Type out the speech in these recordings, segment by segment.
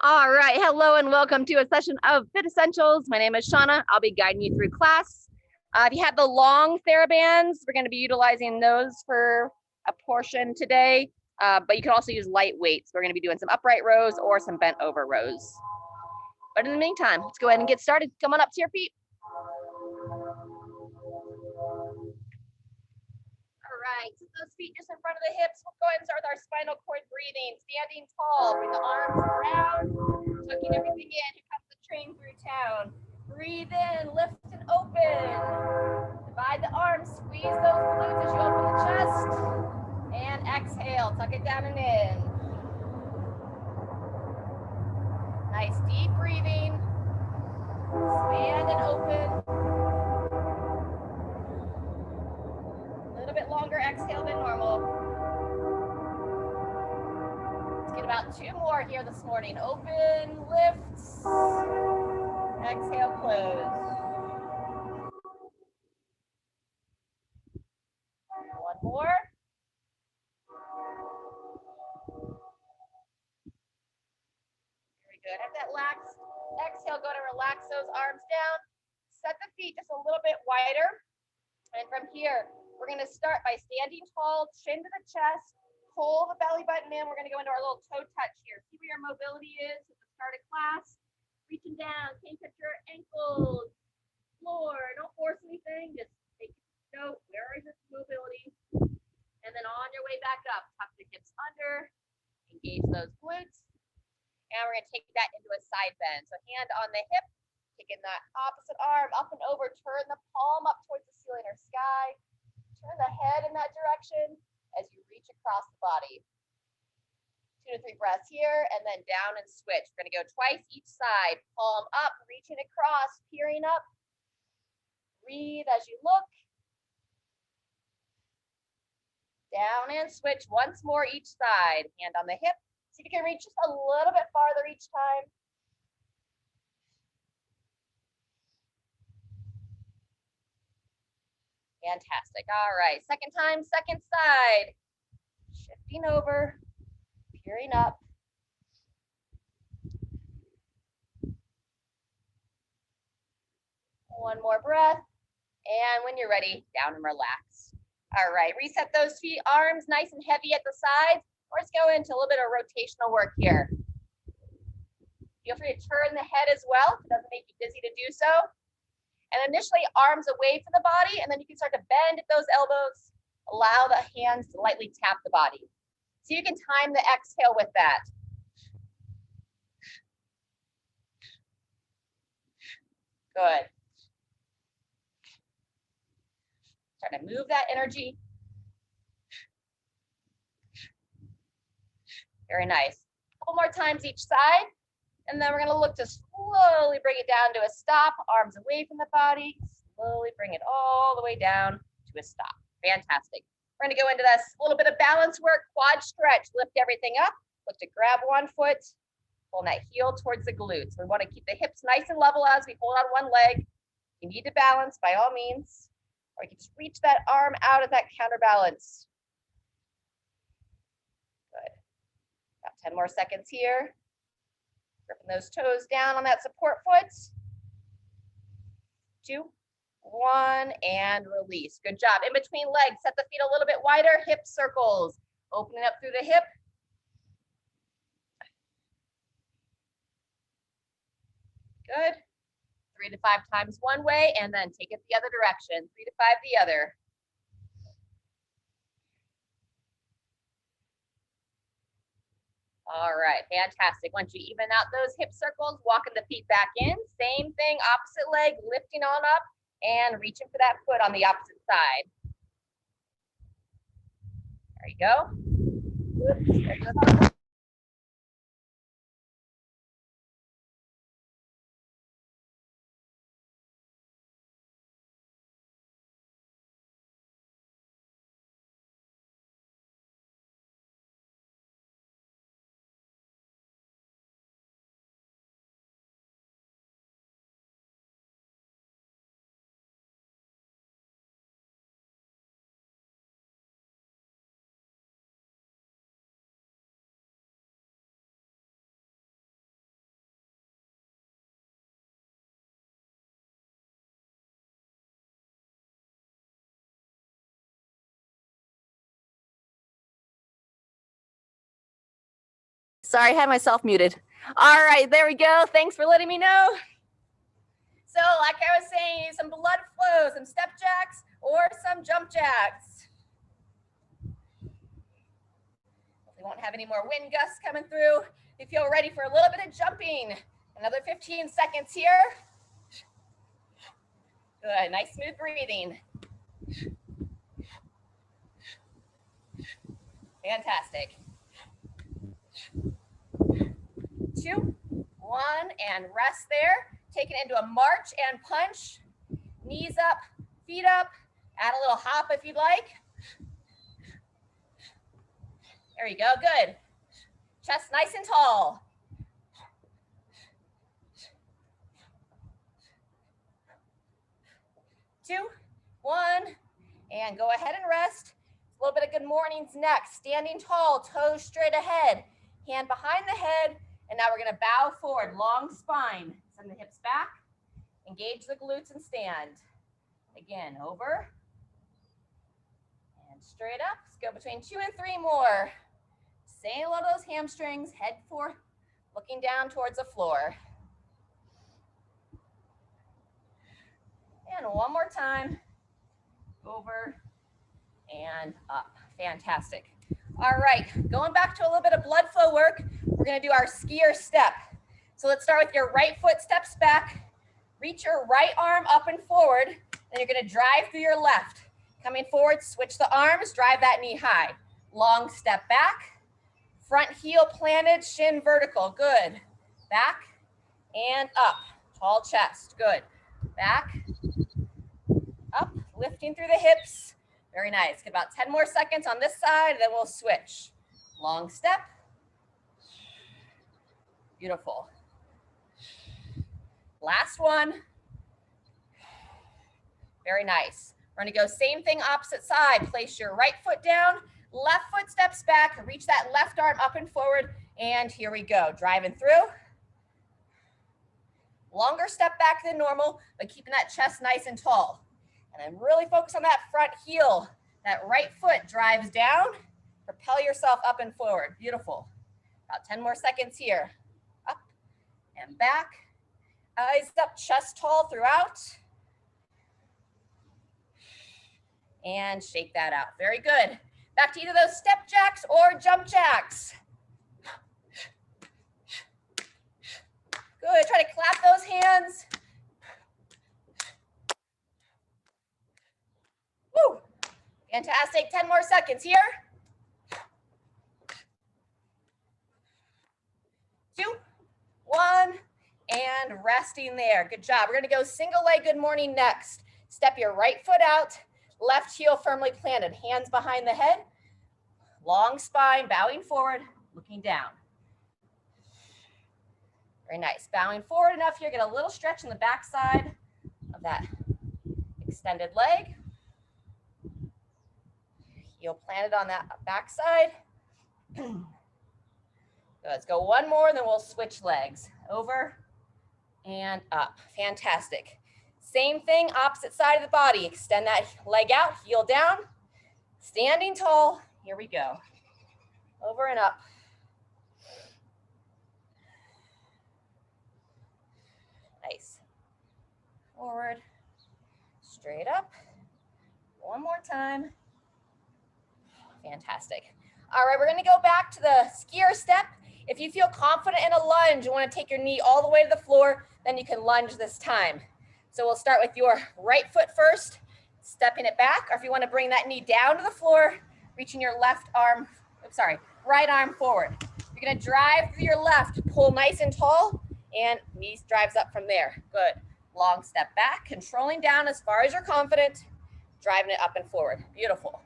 All right, hello and welcome to a session of Fit Essentials. My name is Shauna. I'll be guiding you through class. If you have the long TheraBands, we're going to be utilizing those for a portion today, but you can also use light weights. We're going to be doing some upright rows or some bent over rows. But in the meantime, let's go ahead and get started. Come on up to your feet. All right, so those feet just in front of the hips. We'll go ahead and start with our spinal cord breathing. Standing tall, bring the arms around, tucking everything in. Here comes the train through town. Breathe in, lift and open. Divide the arms, squeeze those glutes as you open the chest. And exhale, tuck it down and in. Nice deep breathing. Expand and open. A little bit longer exhale than normal. Let's get about 2 more here this morning. Open, lift, exhale, close. One more. Very good. Have that last exhale, go to relax those arms down. Set the feet just a little bit wider. And from here, we're going to start by standing tall, chin to the chest, pull the belly button in. We're going to go into our little toe touch here. See where your mobility is at the start of class. Reaching down, can't touch your ankles, floor. Don't force anything. Just take note. Where is this mobility? And then on your way back up, tuck the hips under, engage those glutes. And we're going to take that into a side bend. So hand on the hip, taking that opposite arm up and over, turn the palm up towards the ceiling or sky. Turn the head in that direction as you reach across the body. 2 to 3 breaths here, and then down and switch. We're going to go twice each side. Palm up, reaching across, peering up. Breathe as you look. Down and switch once more each side. Hand on the hip. See if you can reach just a little bit farther each time. Fantastic. All right, second time, second side. Shifting over, peering up. One more breath. And when you're ready, down and relax. All right, reset those feet, arms nice and heavy at the sides. Let's go into a little bit of rotational work here. Feel free to turn the head as well if it doesn't make you dizzy to do so. And initially, arms away from the body, and then you can start to bend at those elbows. Allow the hands to lightly tap the body. So you can time the exhale with that. Good. Start to move that energy. Very nice. A couple more times each side. And then we're going to look to slowly bring it down to a stop. Arms away from the body. Slowly bring it all the way down to a stop. Fantastic. We're going to go into this little bit of balance work. Quad stretch. Lift everything up. Look to grab one foot. Pull that heel towards the glutes. We want to keep the hips nice and level as we hold on one leg. You need to balance by all means. Or you can just reach that arm out of that counterbalance. Good. About 10 more seconds here. Gripping those toes down on that support foot. 2, 1, and release. Good job. In between legs, set the feet a little bit wider. Hip circles. Opening up through the hip. Good. 3 to 5 times one way, and then take it the other direction. 3 to 5 the other. All right, fantastic. Once you even out those hip circles, walking the feet back in. Same thing, opposite leg, lifting on up and reaching for that foot on the opposite side. There you go. Sorry, I had myself muted. All right, there we go. Thanks for letting me know. So like I was saying, some blood flow, some step jacks or some jump jacks. We won't have any more wind gusts coming through. If you feel ready for a little bit of jumping, another 15 seconds here. Good, nice smooth breathing. Fantastic. 2, 1, and rest there. Take it into a march and punch. Knees up, feet up. Add a little hop if you'd like. There you go, good. Chest nice and tall. 2, 1, and go ahead and rest. A little bit of good mornings next. Standing tall, toes straight ahead, hand behind the head, and now we're gonna bow forward, long spine. Send the hips back, engage the glutes and stand. Again, over, and straight up. Let's go between 2 and 3 more. Say hello to those hamstrings, head forward, looking down towards the floor. And one more time, over and up. Fantastic. All right, going back to a little bit of blood flow work, we're gonna do our skier step. So let's start with your right foot steps back, reach your right arm up and forward, then you're gonna drive through your left. Coming forward, switch the arms, drive that knee high. Long step back, front heel planted, shin vertical, good. Back and up, tall chest, good. Back, up, lifting through the hips. Very nice. Get about 10 more seconds on this side, then we'll switch. Long step. Beautiful. Last one. Very nice. We're gonna go same thing, opposite side. Place your right foot down, left foot steps back, reach that left arm up and forward, and here we go, driving through. Longer step back than normal, but keeping that chest nice and tall. And then really focus on that front heel. That right foot drives down. Propel yourself up and forward. Beautiful. About 10 more seconds here. Up and back. Eyes up, chest tall throughout. And shake that out. Very good. Back to either those step jacks or jump jacks. Good. Try to clap those hands. Woo. Fantastic. 10 more seconds here. 2, 1, and resting there. Good job. We're going to go single leg good morning next. Step your right foot out, left heel firmly planted, hands behind the head, long spine, bowing forward, looking down. Very nice. Bowing forward enough here, get a little stretch in the back side of that extended leg. Heel planted on that back side. Let's go one more, and then we'll switch legs. Over and up. Fantastic. Same thing, opposite side of the body. Extend that leg out, heel down. Standing tall. Here we go. Over and up. Nice. Forward. Straight up. One more time. Fantastic. All right, we're going to go back to the skier step. If you feel confident in a lunge, you want to take your knee all the way to the floor, then you can lunge this time. So we'll start with your right foot first, stepping it back, or if you want to bring that knee down to the floor, reaching your right arm forward. You're going to drive through your left, pull nice and tall, and knee drives up from there. Good. Long step back, controlling down as far as you're confident, driving it up and forward. Beautiful.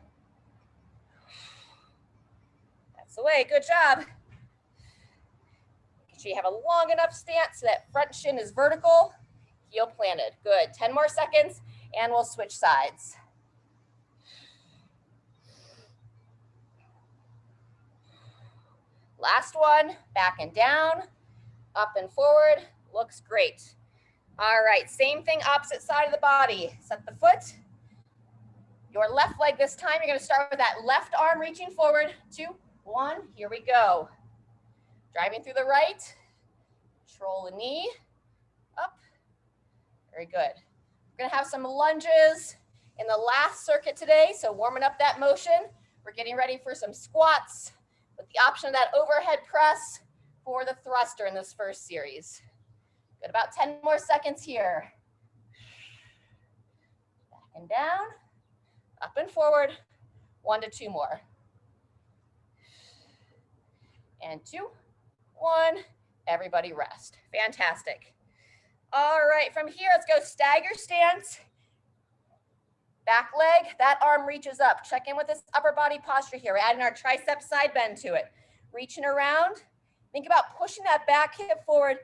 That's the way. Good job. Make sure you have a long enough stance so that front shin is vertical, heel planted. Good. 10 more seconds, and we'll switch sides. Last one, back and down, up and forward. Looks great. All right, same thing, opposite side of the body. Set the foot. Your left leg this time, you're going to start with that left arm reaching forward. 2, 1, here we go. Driving through the right. Control the knee. Up. Very good. We're going to have some lunges in the last circuit today. So warming up that motion. We're getting ready for some squats with the option of that overhead press for the thruster in this first series. Got about 10 more seconds here. Back and down, up and forward. 1 to 2 more. And 2, 1. Everybody rest. Fantastic. All right, from here, let's go stagger stance. Back leg, that arm reaches up. Check in with this upper body posture here. We're adding our tricep side bend to it. Reaching around. Think about pushing that back hip forward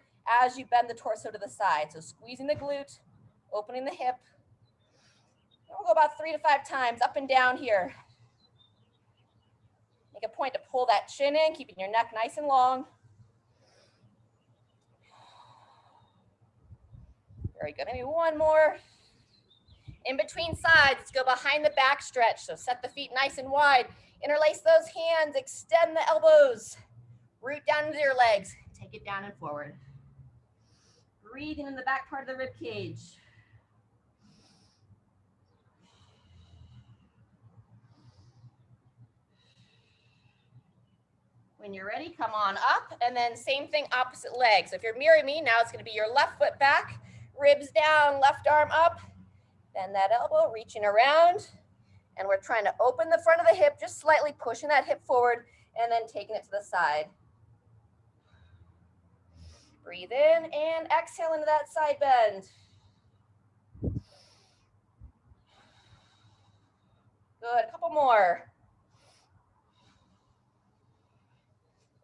as you bend the torso to the side. So squeezing the glute, opening the hip. And we'll go about 3 to 5 times up and down here. Make a point to pull that chin in, keeping your neck nice and long. Very good. Maybe 1 more. In between sides, let's go behind the back stretch. So set the feet nice and wide. Interlace those hands, extend the elbows. Root down into your legs. Take it down and forward. Breathing in the back part of the rib cage. When you're ready, come on up, and then same thing, opposite leg. So if you're mirroring me, now it's gonna be your left foot back, ribs down, left arm up, bend that elbow, reaching around, and we're trying to open the front of the hip, just slightly pushing that hip forward, and then taking it to the side. Breathe in and exhale into that side bend. Good, a couple more.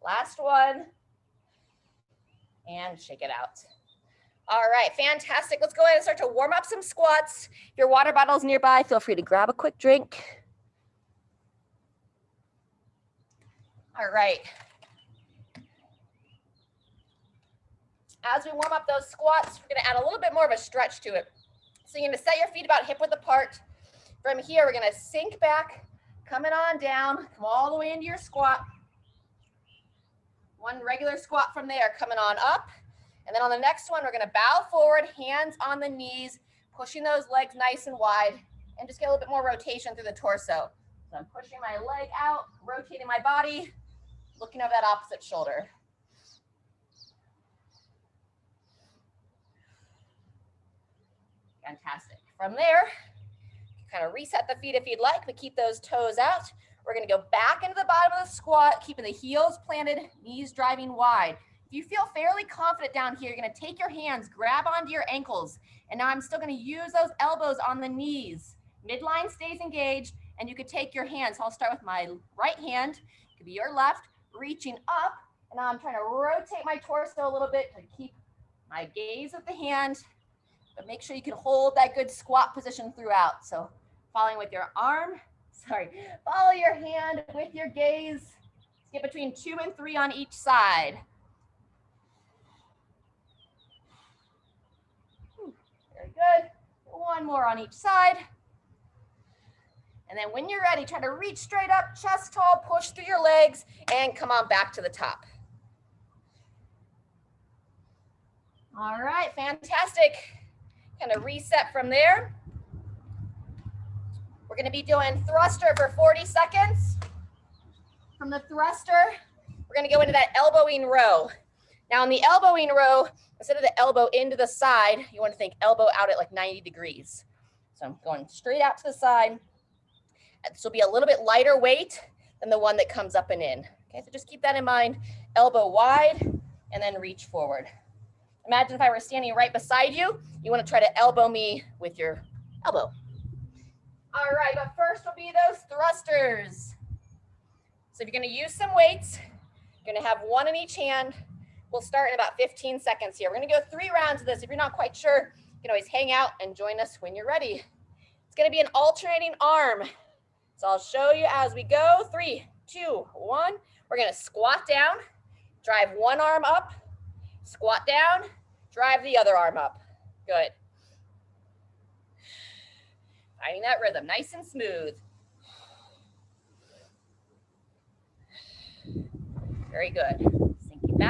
Last one. And shake it out. All right, fantastic. Let's go ahead and start to warm up some squats. If your water bottle's nearby, feel free to grab a quick drink. All right. As we warm up those squats, we're gonna add a little bit more of a stretch to it. So you're gonna set your feet about hip width apart. From here, we're gonna sink back, coming on down, come all the way into your squat. One regular squat from there, coming on up. And then on the next one, we're gonna bow forward, hands on the knees, pushing those legs nice and wide, and just get a little bit more rotation through the torso. So I'm pushing my leg out, rotating my body, looking over that opposite shoulder. Fantastic. From there, kind of reset the feet if you'd like, but keep those toes out. We're gonna go back into the bottom of the squat, keeping the heels planted, knees driving wide. If you feel fairly confident down here, you're gonna take your hands, grab onto your ankles, and now I'm still gonna use those elbows on the knees. Midline stays engaged, and you could take your hands. So I'll start with my right hand, it could be your left, reaching up, and now I'm trying to rotate my torso a little bit to keep my gaze with the hand, but make sure you can hold that good squat position throughout. So following with your arm, follow your hand with your gaze. Let's get between 2 and 3 on each side. Very good. 1 more on each side. And then when you're ready, try to reach straight up, chest tall, push through your legs, and come on back to the top. All right, fantastic. Kind of reset from there. We're gonna be doing thruster for 40 seconds. From the thruster, we're gonna go into that elbowing row. Now in the elbowing row, instead of the elbow into the side, you wanna think elbow out at like 90 degrees. So I'm going straight out to the side. This will be a little bit lighter weight than the one that comes up and in. Okay, so just keep that in mind. Elbow wide and then reach forward. Imagine if I were standing right beside you, you wanna try to elbow me with your elbow. All right, but first will be those thrusters. So if you're gonna use some weights, you're gonna have 1 in each hand. We'll start in about 15 seconds here. We're gonna go 3 rounds of this. If you're not quite sure, you can always hang out and join us when you're ready. It's gonna be an alternating arm. So I'll show you as we go. 3, 2, 1. We're gonna squat down, drive one arm up, squat down, drive the other arm up. Good. Finding that rhythm, nice and smooth. Very good. Sinking back.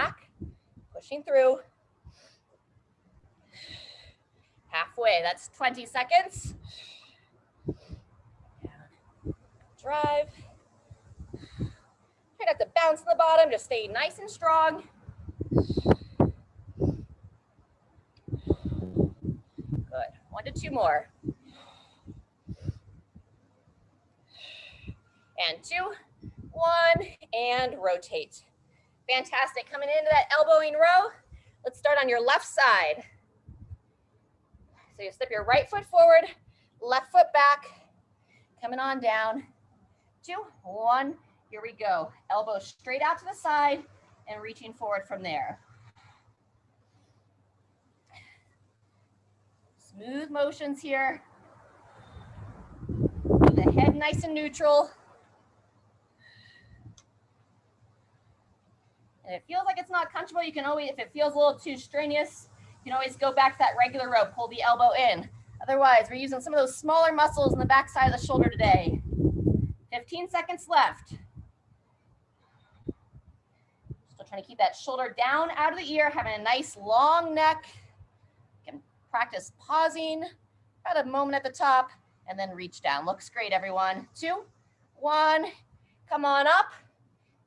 Pushing through. Halfway, that's 20 seconds. Drive. Try not to bounce on the bottom, just stay nice and strong. Good, 1 to 2 more. And 2, 1, and rotate. Fantastic, coming into that elbowing row. Let's start on your left side. So you step your right foot forward, left foot back, coming on down. 2, 1, here we go. Elbow straight out to the side and reaching forward from there. Smooth motions here. Keep the head nice and neutral. And if it feels like it's not comfortable, you can always, if it feels a little too strenuous, you can always go back to that regular row, pull the elbow in. Otherwise, we're using some of those smaller muscles in the back side of the shoulder today. 15 seconds left. Still trying to keep that shoulder down out of the ear, having a nice long neck. You can practice pausing, about a moment at the top, and then reach down. Looks great, everyone. 2, 1, come on up.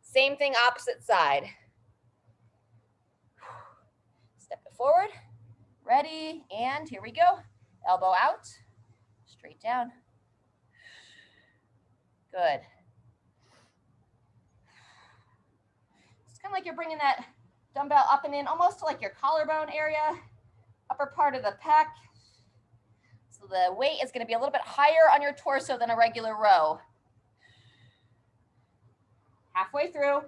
Same thing, opposite side. Step it forward, ready, and here we go. Elbow out, straight down. Good. It's kind of like you're bringing that dumbbell up and in, almost to like your collarbone area, upper part of the pec. So the weight is going to be a little bit higher on your torso than a regular row. Halfway through.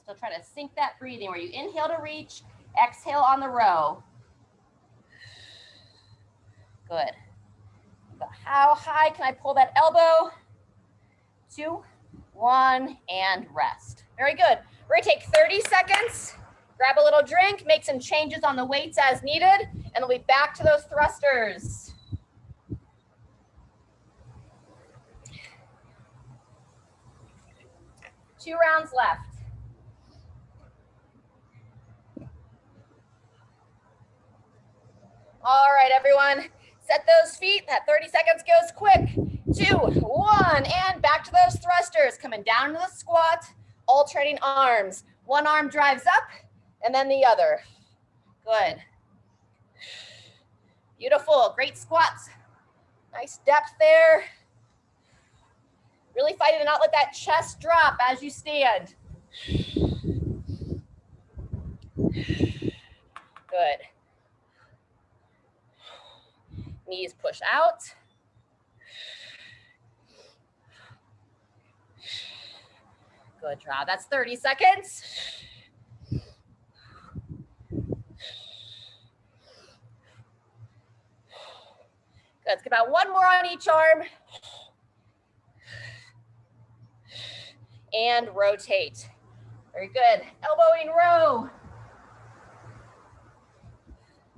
Still trying to sync that breathing where you inhale to reach, exhale on the row. Good. How high can I pull that elbow? 2, 1, and rest. Very good. We're gonna take 30 seconds, grab a little drink, make some changes on the weights as needed, and we'll be back to those thrusters. Two rounds left. All right, everyone, set those feet. That 30 seconds goes quick. 2, 1, and back to those thrusters. Coming down to the squat, alternating arms. One arm drives up, and then the other. Good. Beautiful, great squats. Nice depth there. Really fighting to not let that chest drop as you stand. Good. Knees push out. Good job. That's 30 seconds. Good. Let's get about one more on each arm. And rotate. Very good. Elbowing row.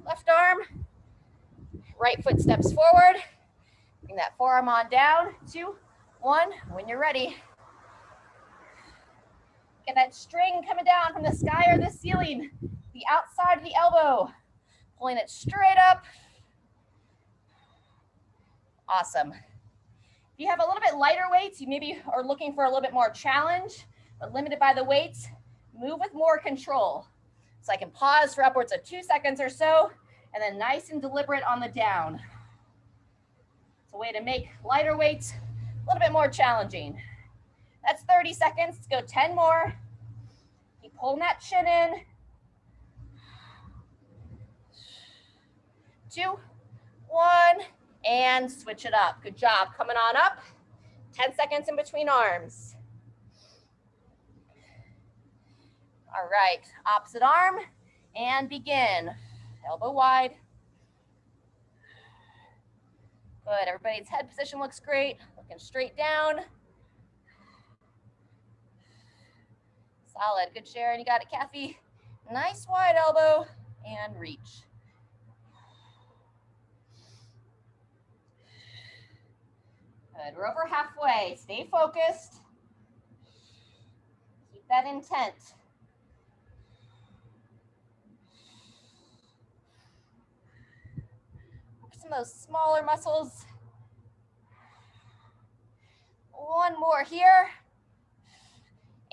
Left arm. Right foot steps forward. Bring that forearm on down. 2, 1. When you're ready. Get that string coming down from the sky or the ceiling. The outside of the elbow. Pulling it straight up. Awesome. If you have a little bit lighter weights, you maybe are looking for a little bit more challenge, but limited by the weights, move with more control. So I can pause for upwards of 2 seconds or so, and then nice and deliberate on the down. It's a way to make lighter weights a little bit more challenging. That's 30 seconds. Let's go 10 more. Keep pulling that chin in. 2, 1, and switch it up. Good job. Coming on up. 10 seconds in between arms. All right, opposite arm, and begin. Elbow wide. Good, everybody's head position looks great. Looking straight down. Solid, good Sharon, you got it, Kathy. Nice wide elbow, and reach. Good, we're over halfway. Stay focused. Keep that intent. Some of those smaller muscles. One more here.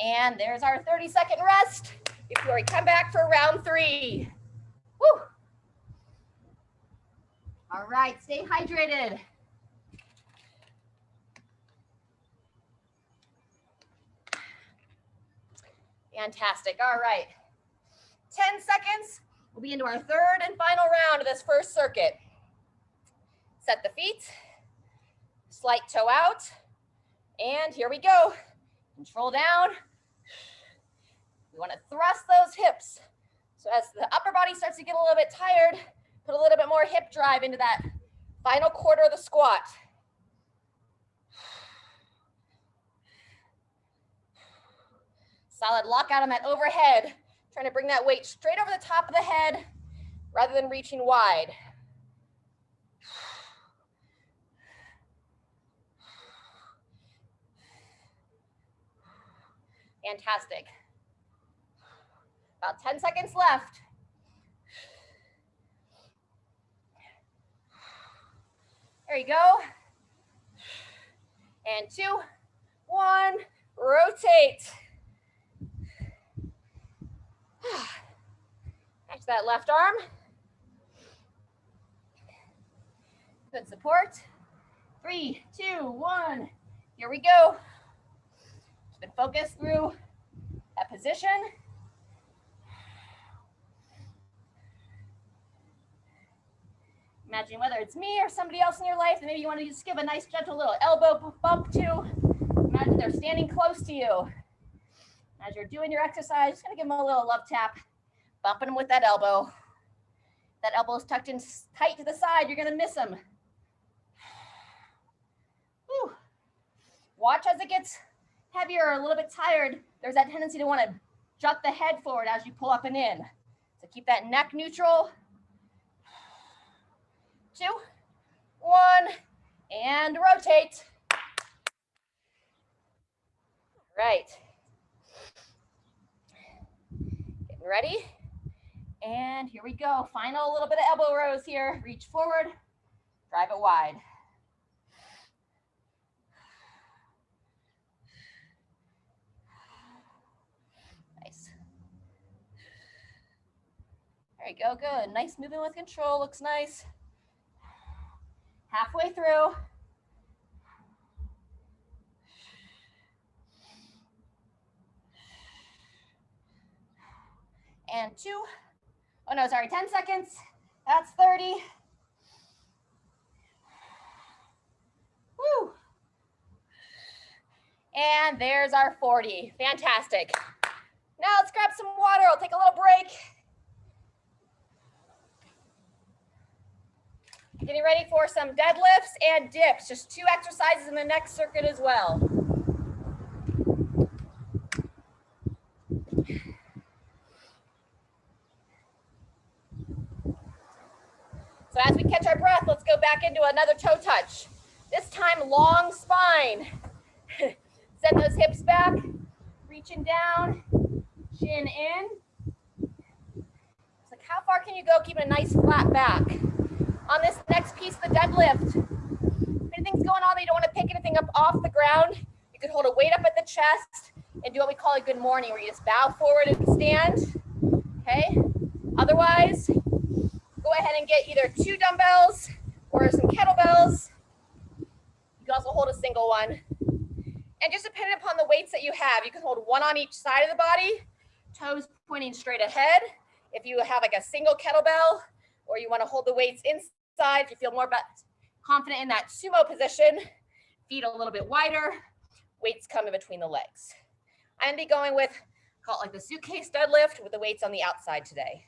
And there's our 30-second rest before we come back for round 3. Woo! All right, stay hydrated. Fantastic. All right. 10 seconds. We'll be into our 3rd and final round of this first circuit. Set the feet. Slight toe out. And here we go. Control down. We want to thrust those hips. So as the upper body starts to get a little bit tired, put a little bit more hip drive into that final quarter of the squat. Solid lockout on that overhead. Trying to bring that weight straight over the top of the head rather than reaching wide. Fantastic. About 10 seconds left. There you go. And 2, 1, rotate. Catch that left arm. Good support. 3, 2, 1. Here we go. Keep it focused through that position. Imagine whether it's me or somebody else in your life that maybe you want to just give a nice gentle little elbow bump to. Imagine they're standing close to you. As you're doing your exercise, just gonna give them a little love tap, bumping them with that elbow. That elbow's tucked in tight to the side, you're gonna miss them. Whew. Watch as it gets heavier or a little bit tired. There's that tendency to want to jut the head forward as you pull up and in. So keep that neck neutral. 2, 1, and rotate. Right. Getting ready. And here we go. Final little bit of elbow rows here. Reach forward, drive it wide. Nice. There you go, good. Nice movement with control, looks nice. Halfway through. And 2. Oh no, sorry, 10 seconds. That's 30. Woo. And there's our 40. Fantastic. Now let's grab some water. I'll take a little break. Getting ready for some deadlifts and dips. Just 2 exercises in the next circuit as well. So as we catch our breath, let's go back into another toe touch. This time, long spine. Send those hips back, reaching down, chin in. It's like, how far can you go keeping a nice flat back? On this next piece of the deadlift, if anything's going on that you don't want to pick anything up off the ground, you could hold a weight up at the chest and do what we call a good morning, where you just bow forward and stand, okay? Otherwise, go ahead and get either 2 dumbbells or some kettlebells. You can also hold a single one. And just depending upon the weights that you have, you can hold 1 on each side of the body, toes pointing straight ahead. If you have like a single kettlebell, or you want to hold the weights inside, if you feel more confident in that sumo position, feet a little bit wider, weights come in between the legs. I'm going to be going with, call it like the suitcase deadlift with the weights on the outside today.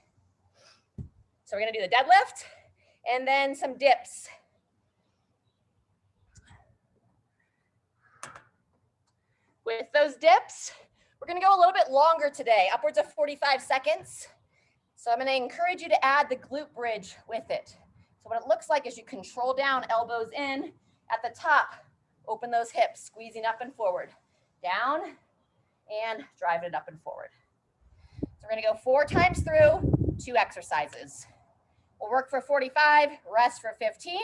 So we're going to do the deadlift and then some dips. With those dips, we're going to go a little bit longer today, upwards of 45 seconds. So I'm going to encourage you to add the glute bridge with it. So what it looks like is you control down, elbows in. At the top, open those hips, squeezing up and forward. Down and driving it up and forward. So we're gonna go 4 times through 2 exercises. We'll work for 45, rest for 15.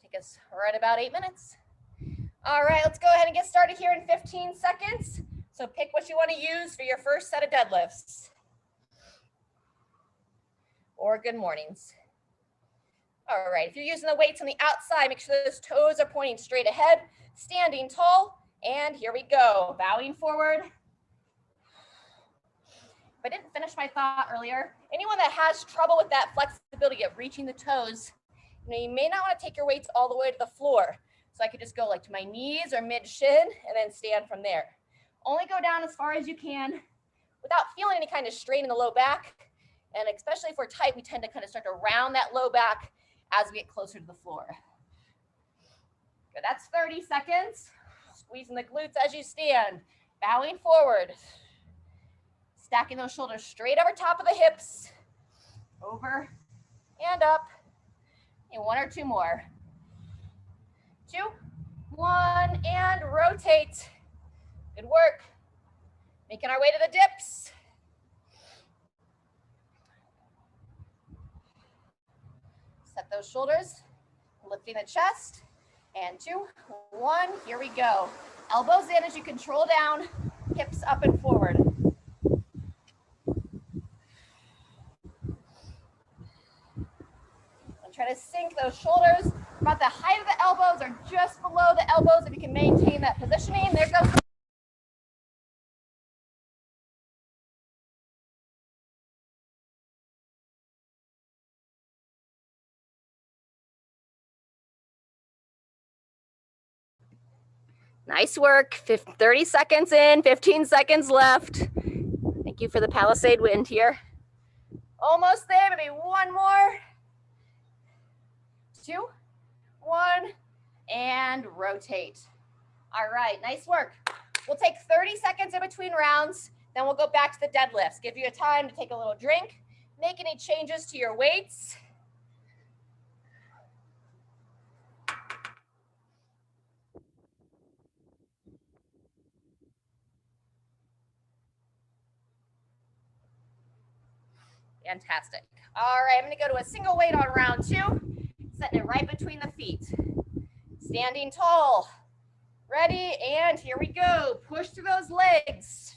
Take us right about 8 minutes. All right, let's go ahead and get started here in 15 seconds. So pick what you want to use for your first set of deadlifts. Or good mornings. All right, if you're using the weights on the outside, make sure those toes are pointing straight ahead, standing tall, and here we go, bowing forward. If I didn't finish my thought earlier, anyone that has trouble with that flexibility of reaching the toes, you may not want to take your weights all the way to the floor. So I could just go like to my knees or mid shin and then stand from there. Only go down as far as you can without feeling any kind of strain in the low back. And especially if we're tight, we tend to kind of start to round that low back as we get closer to the floor. Good, that's 30 seconds. Squeezing the glutes as you stand, bowing forward. Stacking those shoulders straight over top of the hips, over and up. And 1 or 2 more. 2, 1, and rotate. Good work. Making our way to the dips. Set those shoulders, lifting the chest. And 2, 1, here we go. Elbows in as you control down, hips up and forward. And try to sink those shoulders about the height of the elbows or just below the elbows if you can maintain that positioning. There goes. Nice work. 30 seconds in, 15 seconds left. Thank you for the Palisade wind here. Almost there, maybe 1 more. 2, 1, and rotate. All right, nice work. We'll take 30 seconds in between rounds, then we'll go back to the deadlifts. Give you a time to take a little drink, make any changes to your weights. Fantastic. All right, I'm gonna go to a single weight on round 2, setting it right between the feet. Standing tall, ready, and here we go. Push through those legs.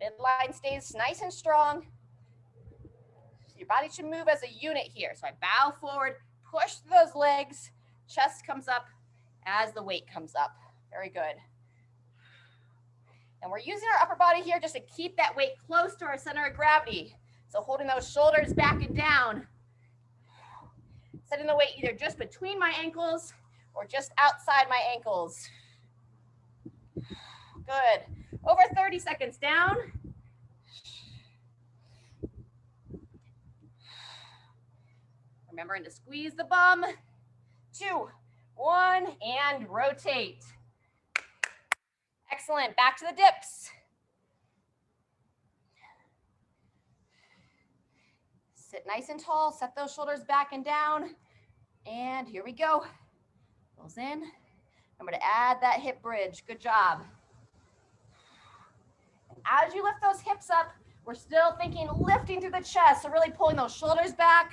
Midline stays nice and strong. Your body should move as a unit here. So I bow forward, push through those legs, chest comes up as the weight comes up. Very good. And we're using our upper body here just to keep that weight close to our center of gravity. So holding those shoulders back and down. Setting the weight either just between my ankles or just outside my ankles. Good. Over 30 seconds down. Remembering to squeeze the bum. 2, 1, and rotate. Excellent. Back to the dips. Sit nice and tall. Set those shoulders back and down. And here we go. Pulls in. Remember to add that hip bridge. Good job. As you lift those hips up, we're still thinking lifting through the chest. So really pulling those shoulders back.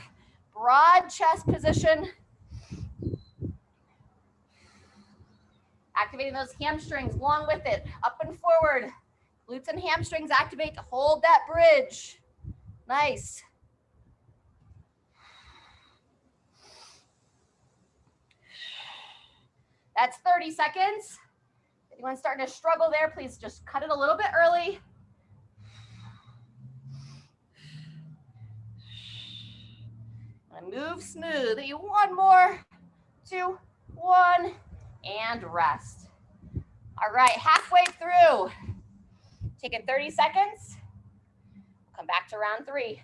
Broad chest position. Activating those hamstrings along with it. Up and forward. Glutes and hamstrings activate to hold that bridge. Nice. That's 30 seconds. If anyone's starting to struggle there, please just cut it a little bit early. And move smooth. 1 more, 2, 1, and rest. All right, halfway through. Taking 30 seconds. Come back to round 3.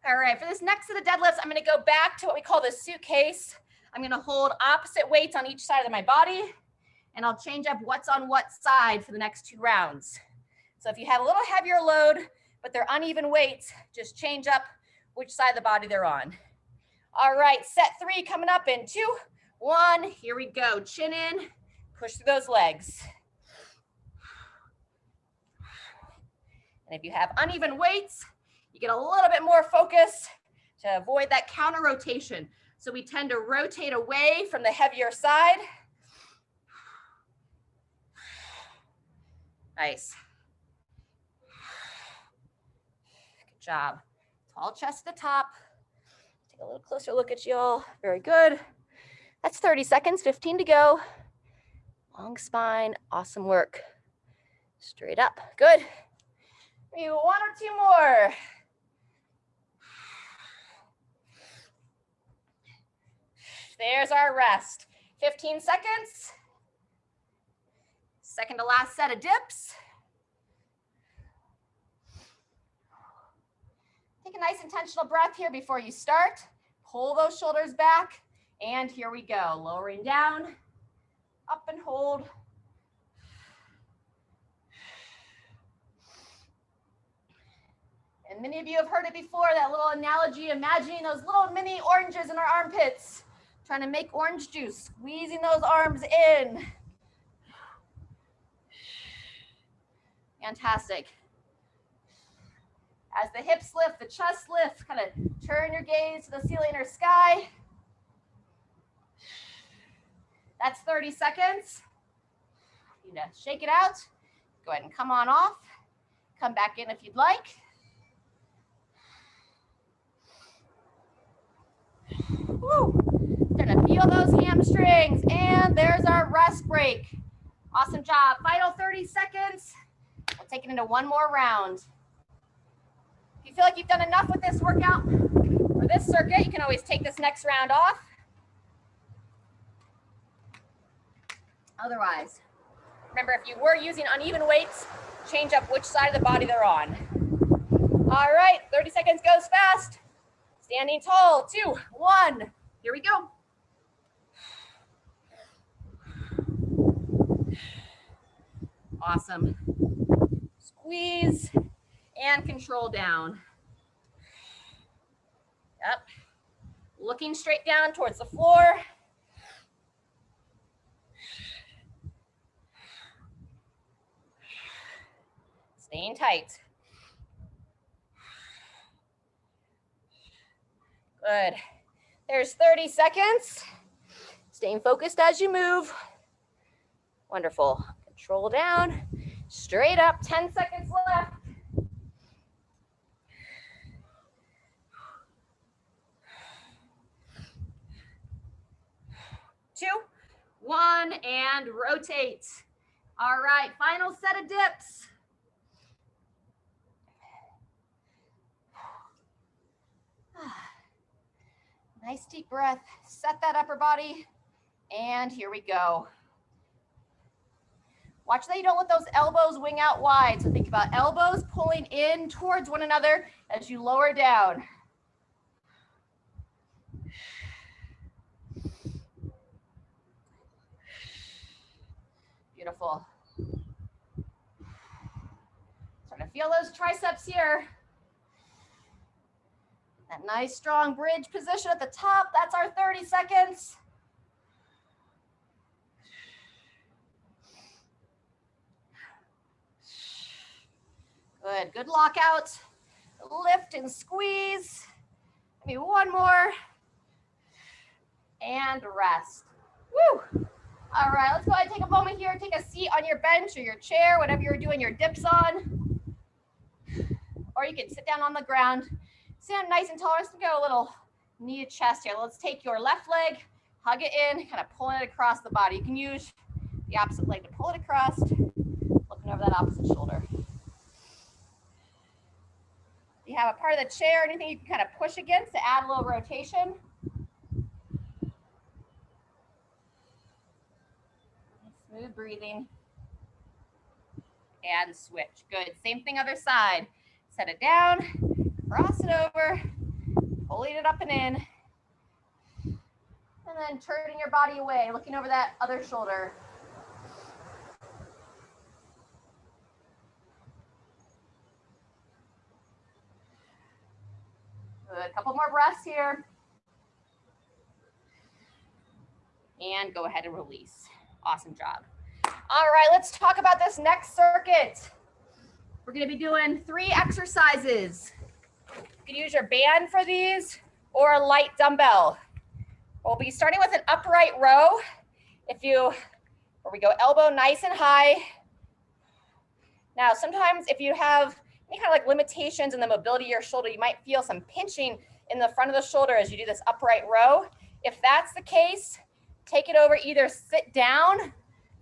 All right, for this next set of deadlifts, I'm gonna go back to what we call the suitcase. I'm gonna hold opposite weights on each side of my body, and I'll change up what's on what side for the next 2 rounds. So if you have a little heavier load, but they're uneven weights, just change up which side of the body they're on. All right, set 3 coming up in 2, 1. Here we go. Chin in, push through those legs. And if you have uneven weights, you get a little bit more focus to avoid that counter rotation. So we tend to rotate away from the heavier side. Nice. Good job. Tall chest at the top. Take a little closer look at y'all. Very good. That's 30 seconds, 15 to go. Long spine, awesome work. Straight up, good. Maybe 1 or 2 more. There's our rest. 15 seconds. Second to last set of dips. Take a nice intentional breath here before you start. Pull those shoulders back. And here we go. Lowering down, up and hold. And many of you have heard it before, that little analogy, imagining those little mini oranges in our armpits, trying to make orange juice, squeezing those arms in. Fantastic. As the hips lift, the chest lifts, kind of turn your gaze to the ceiling or sky. That's 30 seconds. You know, shake it out. Go ahead and come on off. Come back in if you'd like. Woo. Gonna feel those hamstrings, and there's our rest break. Awesome job. Final 30 seconds. We'll take it into one more round. If you feel like you've done enough with this workout or this circuit, you can always take this next round off. Otherwise, remember, if you were using uneven weights, change up which side of the body they're on. All right, 30 seconds goes fast. Standing tall, 2, 1. Here we go. Awesome. Squeeze and control down. Yep. Looking straight down towards the floor. Staying tight. Good. There's 30 seconds. Staying focused as you move. Wonderful. Control down. Straight up. 10 seconds left. Two, 1, and rotate. All right, final set of dips. Nice deep breath. Set that upper body. And here we go. Watch that you don't let those elbows wing out wide. So think about elbows pulling in towards one another as you lower down. Beautiful. Starting to feel those triceps here. That nice strong bridge position at the top. That's our 30 seconds. Good, good lockout. Lift and squeeze. Maybe one more. And rest. Woo! All right, let's go ahead and take a moment here. Take a seat on your bench or your chair, whatever you're doing your dips on. Or you can sit down on the ground. Stand nice and tall. Just go a little knee to chest here. Let's take your left leg, hug it in, kind of pulling it across the body. You can use the opposite leg to pull it across, looking over that opposite shoulder. You have a part of the chair, anything you can kind of push against to add a little rotation. Smooth breathing. And switch. Good. Same thing other side. Set it down, cross it over, pulling it up and in. And then turning your body away, looking over that other shoulder. Good. A couple more breaths here. And go ahead and release. Awesome job. All right, let's talk about this next circuit. We're going to be doing 3 exercises. You can use your band for these or a light dumbbell. We'll be starting with an upright row. Where we go elbow nice and high. Now, sometimes if you have any kind of like limitations in the mobility of your shoulder, you might feel some pinching in the front of the shoulder as you do this upright row. If that's the case, take it over, either sit down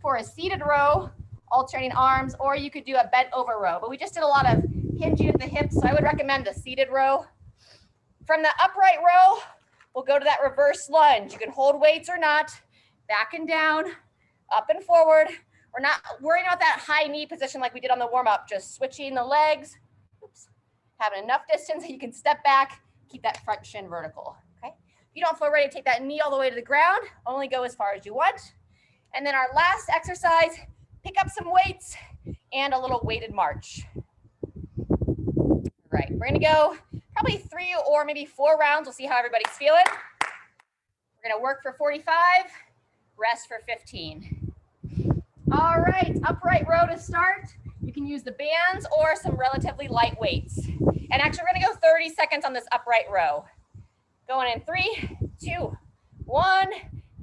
for a seated row, alternating arms, or you could do a bent over row. But we just did a lot of hinging at the hips, so I would recommend the seated row. From the upright row, we'll go to that reverse lunge. You can hold weights or not, back and down, up and forward. We're not worrying about that high knee position like we did on the warm-up, just switching the legs, having enough distance that you can step back, keep that front shin vertical, okay? If you don't feel ready to take that knee all the way to the ground, only go as far as you want. And then our last exercise, pick up some weights and a little weighted march. All right, we're gonna go probably 3 or maybe 4 rounds. We'll see how everybody's feeling. We're gonna work for 45, rest for 15. All right, upright row to start. You can use the bands or some relatively light weights. And actually, we're gonna go 30 seconds on this upright row. Going in 3, 2, 1,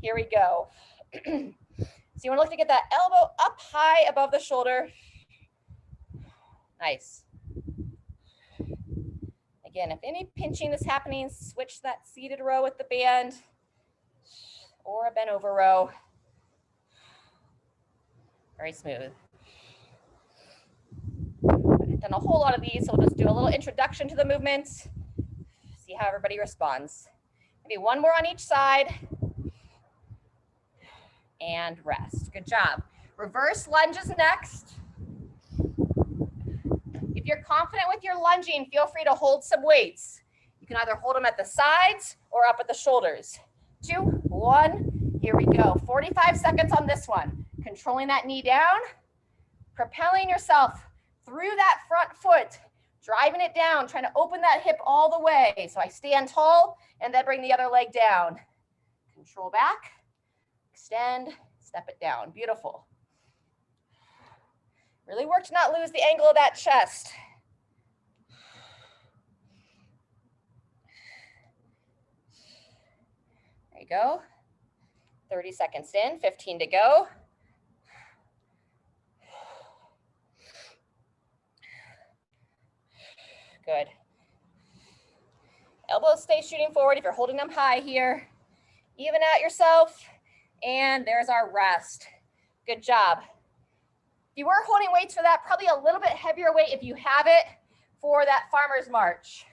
here we go. So you wanna look to get that elbow up high above the shoulder. Nice. Again, if any pinching is happening, switch that seated row with the band or a bent over row. Very smooth. I've done a whole lot of these, so we'll just do a little introduction to the movements. See how everybody responds. Maybe 1 more on each side. And rest. Good job. Reverse lunges next. If you're confident with your lunging, feel free to hold some weights. You can either hold them at the sides or up at the shoulders. 2, 1, here we go. 45 seconds on this one. Controlling that knee down, propelling yourself through that front foot, driving it down, trying to open that hip all the way. So I stand tall and then bring the other leg down. Control back, extend, step it down. Beautiful. Really work to not lose the angle of that chest. There you go. 30 seconds in, 15 to go. Good. Elbows stay shooting forward if you're holding them high here. Even out yourself. And there's our rest. Good job. If you were holding weights for that, probably a little bit heavier weight if you have it for that farmer's march.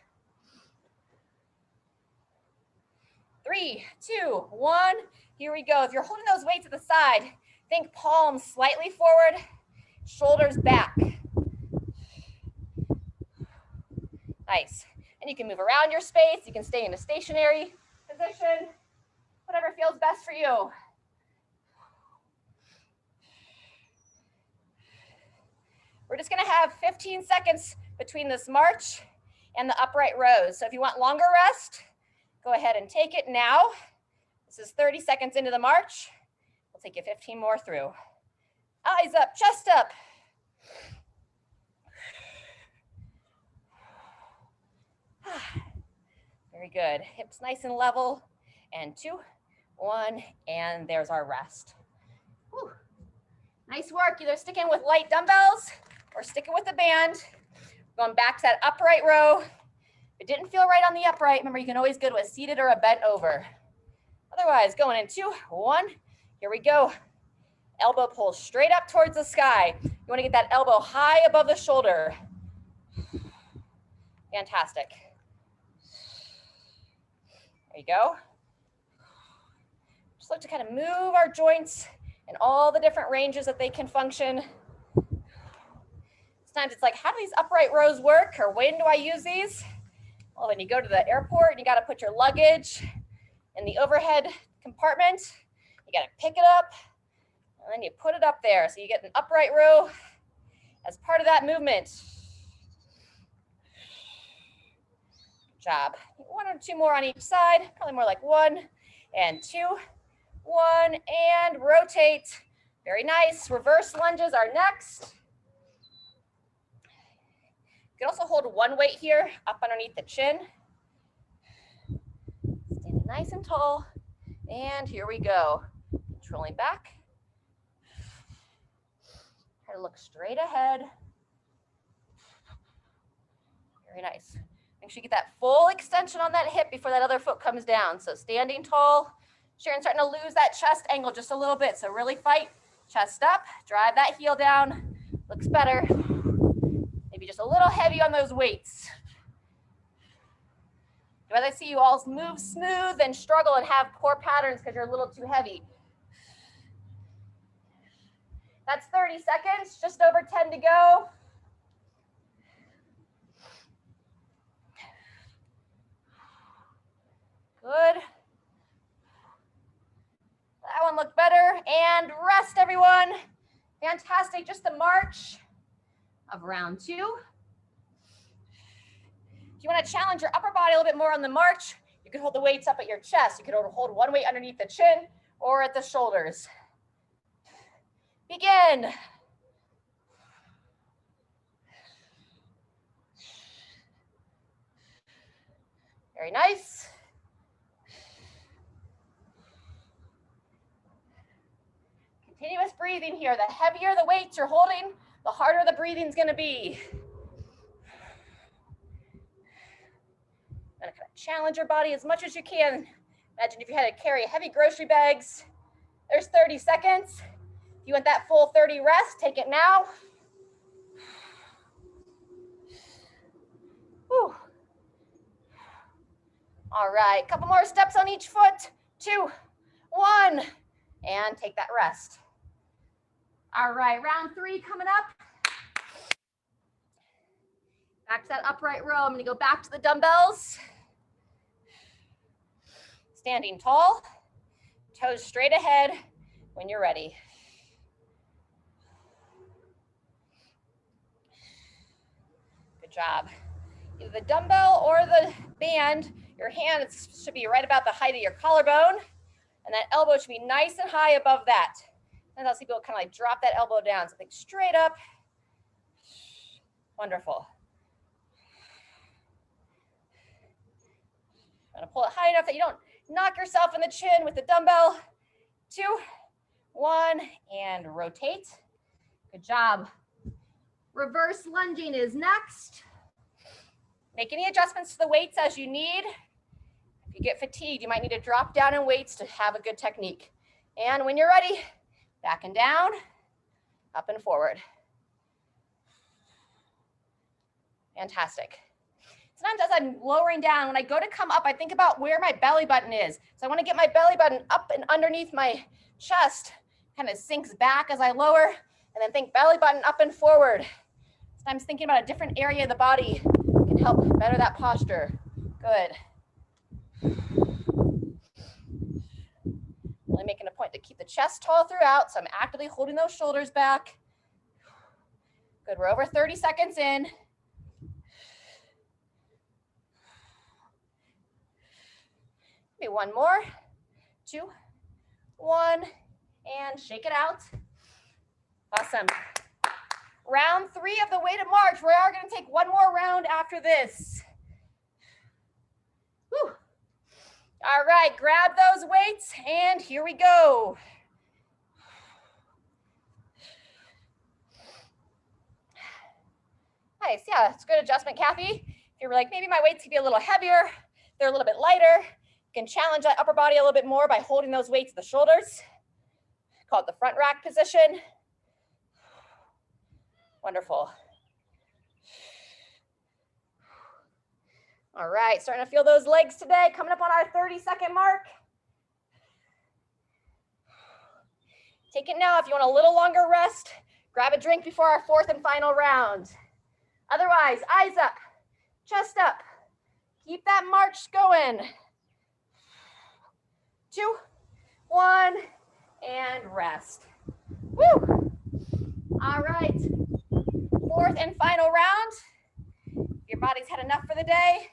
3, 2, 1. Here we go. If you're holding those weights at the side, think palms slightly forward, shoulders back. Nice. And you can move around your space. You can stay in a stationary position, whatever feels best for you. We're just gonna have 15 seconds between this march and the upright rows. So if you want longer rest, go ahead and take it now. This is 30 seconds into the march. We'll take you 15 more through. Eyes up, chest up. Very good. Hips nice and level. And 2, 1, and there's our rest. Whew. Nice work. Either sticking with light dumbbells or sticking with the band. Going back to that upright row. If it didn't feel right on the upright, remember you can always go to a seated or a bent over. Otherwise, going in 2, 1, here we go. Elbow pulls straight up towards the sky. You want to get that elbow high above the shoulder. Fantastic. There you go. Just look to kind of move our joints in all the different ranges that they can function. Sometimes it's like, how do these upright rows work? Or when do I use these? Well, when you go to the airport and you got to put your luggage in the overhead compartment, you got to pick it up and then you put it up there. So you get an upright row as part of that movement. Good job. 1 or 2 more on each side, probably more like 1 and 2. one, and rotate. Very nice. Reverse lunges are next. You can also hold one weight here up underneath the chin. Standing nice and tall. And here we go. Controlling back. Try to look straight ahead. Very nice. Make sure you get that full extension on that hip before that other foot comes down. So standing tall. Sharon's starting to lose that chest angle just a little bit. So really fight. Chest up. Drive that heel down. Looks better. Maybe just a little heavy on those weights. I'd rather see you all move smooth than struggle and have poor patterns because you're a little too heavy. That's 30 seconds, just over 10 to go. Good. That one looked better. And rest, everyone. Fantastic. Just the march of round 2. If you want to challenge your upper body a little bit more on the march, you can hold the weights up at your chest. You could hold one weight underneath the chin or at the shoulders. Begin. Very nice. Continuous breathing here. The heavier the weights you're holding, the harder the breathing is going to be. Kind of challenge your body as much as you can. Imagine if you had to carry heavy grocery bags. There's 30 seconds. If you want that full 30 rest, take it now. Whew. All right, a couple more steps on each foot. 2, 1, and take that rest. All right, round 3 coming up. Back to that upright row. I'm going to go back to the dumbbells. Standing tall, toes straight ahead when you're ready. Good job. Either the dumbbell or the band, your hands should be right about the height of your collarbone, and that elbow should be nice and high above that. And I'll see people kind of like drop that elbow down. So think straight up. Wonderful. I'm gonna pull it high enough that you don't knock yourself in the chin with the dumbbell. 2, 1, and rotate. Good job. Reverse lunging is next. Make any adjustments to the weights as you need. If you get fatigued, you might need to drop down in weights to have a good technique. And when you're ready, back and down, up and forward. Fantastic. Sometimes as I'm lowering down, when I go to come up, I think about where my belly button is. So I want to get my belly button up and underneath my chest, kind of sinks back as I lower, and then think belly button up and forward. Sometimes thinking about a different area of the body can help better that posture. Good. Really making a point to keep the chest tall throughout, so I'm actively holding those shoulders back. Good, we're over 30 seconds in. Maybe one more. 2, 1, and shake it out. Awesome. Round 3 of the weighted march. We are going to take one more round after this. Whew. All right, grab those weights, and here we go. Nice, yeah, it's a good adjustment, Kathy. If you're like, maybe my weights could be a little heavier, they're a little bit lighter, you can challenge that upper body a little bit more by holding those weights to the shoulders. Call it the front rack position. Wonderful. All right, starting to feel those legs today, coming up on our 30-second mark. Take it now. If you want a little longer rest, grab a drink before our 4th and final round. Otherwise, eyes up, chest up. Keep that march going. 2, 1, and rest. Woo! All right, 4th and final round. Your body's had enough for the day.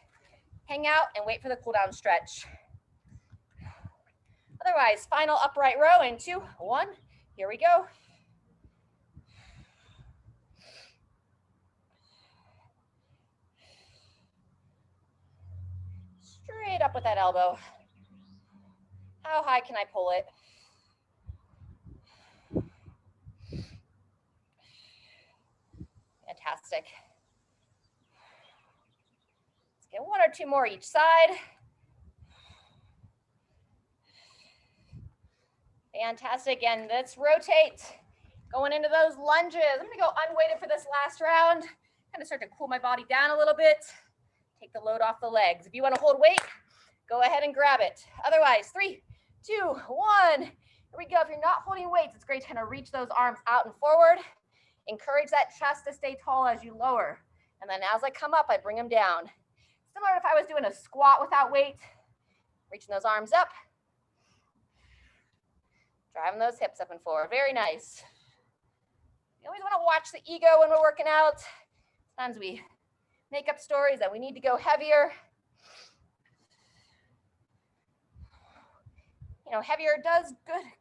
Hang out and wait for the cool down stretch. Otherwise, final upright row in 2, 1. Here we go. Straight up with that elbow. How high can I pull it? Fantastic. Let's get 1 or 2 more each side. Fantastic, and let's rotate. Going into those lunges. I'm gonna go unweighted for this last round. Kind of start to cool my body down a little bit. Take the load off the legs. If you wanna hold weight, go ahead and grab it. Otherwise, 3, 2, 1. Here we go. If you're not holding weights, it's great to kind of reach those arms out and forward. Encourage that chest to stay tall as you lower. And then as I come up, I bring them down. Similar if I was doing a squat without weight, reaching those arms up. Driving those hips up and forward. Very nice. You always want to watch the ego when we're working out. Sometimes we make up stories that we need to go heavier. You know, heavier does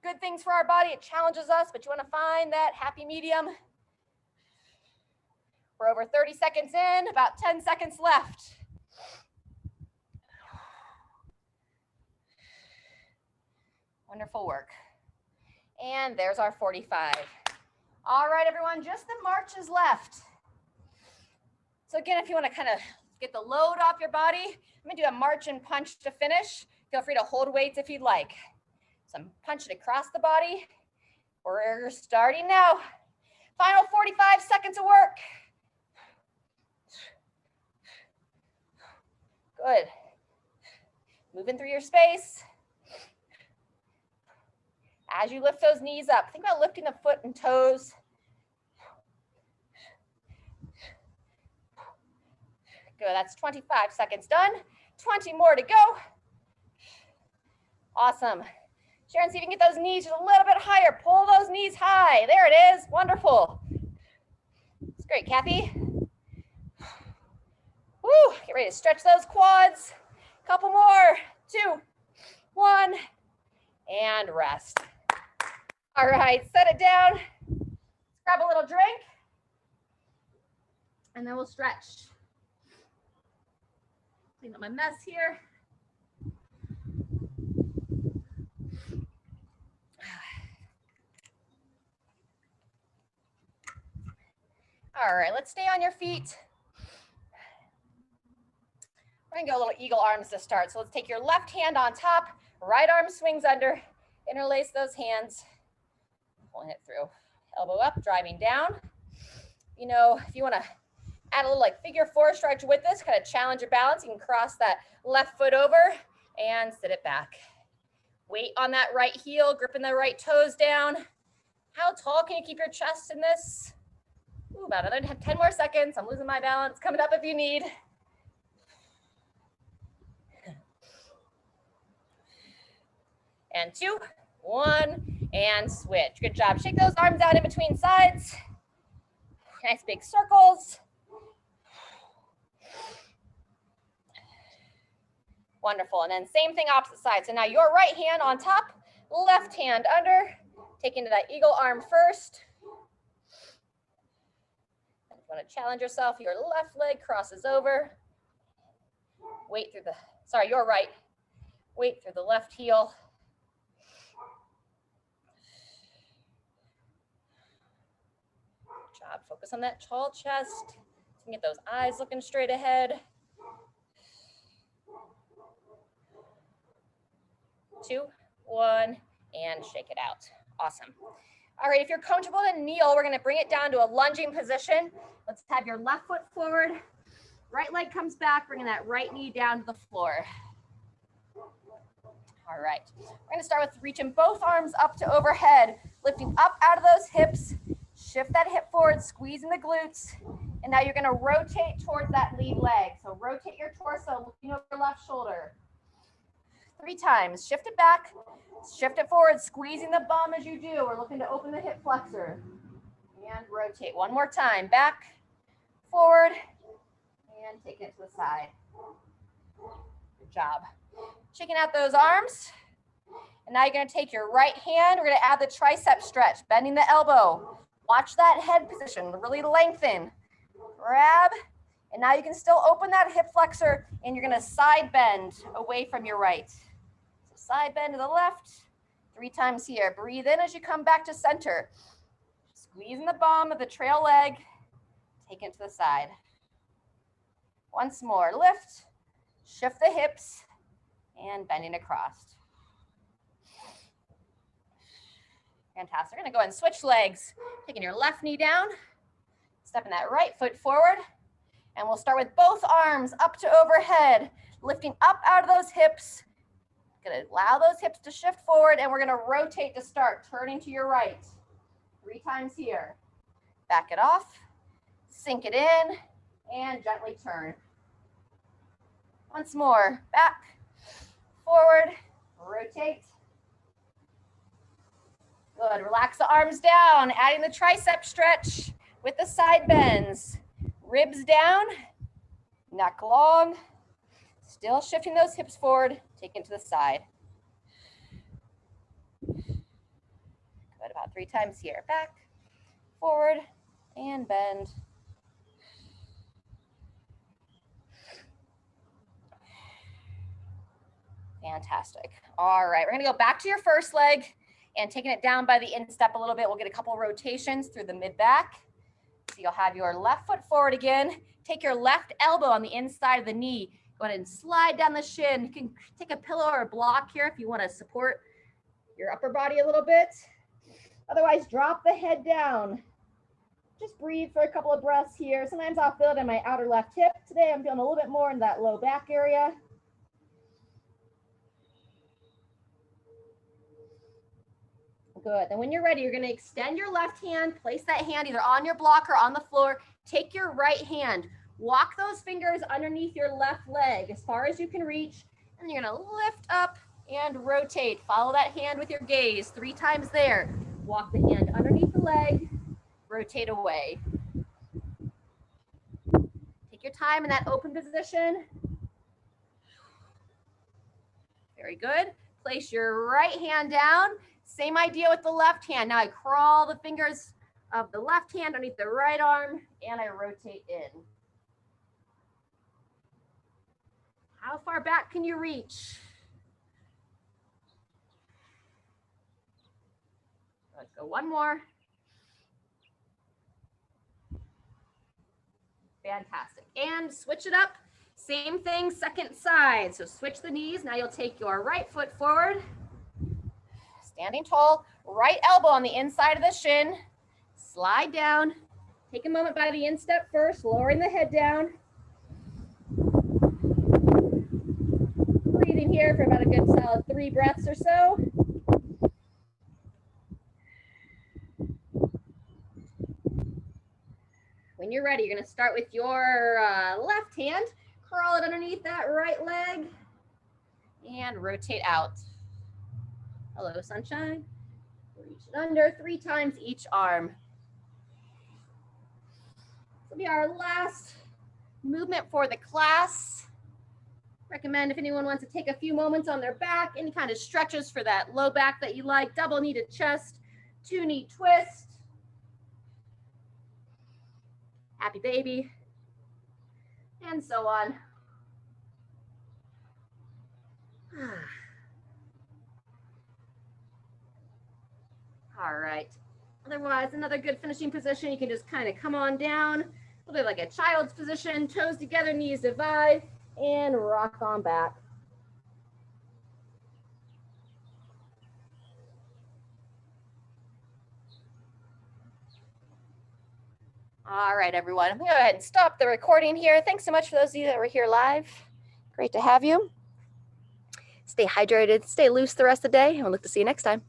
good things for our body. It challenges us, but you want to find that happy medium. We're over 30 seconds in, about 10 seconds left. Wonderful work. And there's our 45. All right, everyone, just the marches left. So again, if you want to kind of get the load off your body, I'm going to do a march and punch to finish. Feel free to hold weights if you'd like. So I'm punching across the body. We're starting now. Final 45 seconds of work. Good. Moving through your space. As you lift those knees up, think about lifting the foot and toes. Good, that's 25 seconds done. 20 more to go. Awesome. Sharon, see if you can get those knees just a little bit higher. Pull those knees high. There it is. Wonderful. That's great, Kathy. Woo, get ready to stretch those quads. Couple more. 2, 1, and rest. All right, set it down. Let's grab a little drink, and then we'll stretch. Clean up my mess here. All right, let's stay on your feet. We're gonna go a little eagle arms to start. So let's take your left hand on top, right arm swings under, interlace those hands, pulling it through. Elbow up, driving down. You know, if you wanna add a little like figure 4 stretch with this, kind of challenge your balance, you can cross that left foot over and sit it back. Weight on that right heel, gripping the right toes down. How tall can you keep your chest in this? Ooh, about another 10 more seconds. I'm losing my balance. Coming up if you need. And 2, 1, and switch. Good job. Shake those arms out in between sides. Nice big circles. Wonderful. And then same thing opposite side. So now your right hand on top, left hand under. Take into that eagle arm first. If you want to challenge yourself, your left leg crosses over. Weight through the, sorry, your right. Weight through the left heel. Good job. Focus on that tall chest. You can get those eyes looking straight ahead. 2, 1, and shake it out. Awesome. All right, if you're comfortable to kneel, we're going to bring it down to a lunging position. Let's have your left foot forward. Right leg comes back, bringing that right knee down to the floor. All right. We're going to start with reaching both arms up to overhead, lifting up out of those hips. Shift that hip forward, squeezing the glutes. And now you're going to rotate towards that lead leg. So rotate your torso, looking over your left shoulder. 3 times. Shift it back, shift it forward, squeezing the bum as you do. We're looking to open the hip flexor. And rotate. 1 more time. Back, forward, and take it to the side. Good job. Shaking out those arms. And now you're gonna take your right hand, we're gonna add the tricep stretch, bending the elbow. Watch that head position, really lengthen. Grab, and now you can still open that hip flexor and you're gonna side bend away from your right. So side bend to the left, 3 times here. Breathe in as you come back to center. Squeezing the bum of the trail leg, take it to the side. Once more, lift, shift the hips, and bending across. Fantastic. We're gonna go ahead and switch legs. Taking your left knee down, stepping that right foot forward, and we'll start with both arms up to overhead, lifting up out of those hips. Gonna allow those hips to shift forward, and we're gonna rotate to start, turning to your right. 3 times here. Back it off, sink it in, and gently turn. Once more, back, forward, rotate. Good, relax the arms down, adding the tricep stretch with the side bends. Ribs down, neck long. Still shifting those hips forward, taking to the side. Good, about 3 times here. Back, forward, and bend. Fantastic. All right, we're gonna go back to your first leg and taking it down by the instep a little bit. We'll get a couple rotations through the mid-back. So you'll have your left foot forward again. Take your left elbow on the inside of the knee. Go ahead and slide down the shin. You can take a pillow or a block here if you want to support your upper body a little bit. Otherwise, drop the head down. Just breathe for a couple of breaths here. Sometimes I'll feel it in my outer left hip. Today, I'm feeling a little bit more in that low back area. Good. Then when you're ready, you're going to extend your left hand, place that hand either on your block or on the floor. Take your right hand, walk those fingers underneath your left leg as far as you can reach, and you're going to lift up and rotate. Follow that hand with your gaze 3 times there. Walk the hand underneath the leg, rotate away. Take your time in that open position. Very good. Place your right hand down. Same idea with the left hand. Now I crawl the fingers of the left hand underneath the right arm and I rotate in. How far back can you reach? Let's go one more. Fantastic. And switch it up. Same thing, second side. So switch the knees. Now you'll take your right foot forward. Standing tall, right elbow on the inside of the shin. Slide down. Take a moment by the instep first, lowering the head down. Breathing here for about a good solid 3 breaths or so. When you're ready, you're going to start with your left hand. Crawl it underneath that right leg and rotate out. Hello, sunshine. Reach it under 3 times each arm. This will be our last movement for the class. Recommend if anyone wants to take a few moments on their back, any kind of stretches for that low back that you like, double knee to chest, 2 knee twist. Happy baby, and so on. All right. Otherwise, another good finishing position. You can just kind of come on down, a little bit like a child's position, toes together, knees divide, and rock on back. All right, everyone. I'm going to go ahead and stop the recording here. Thanks so much for those of you that were here live. Great to have you. Stay hydrated, stay loose the rest of the day, and we'll look to see you next time.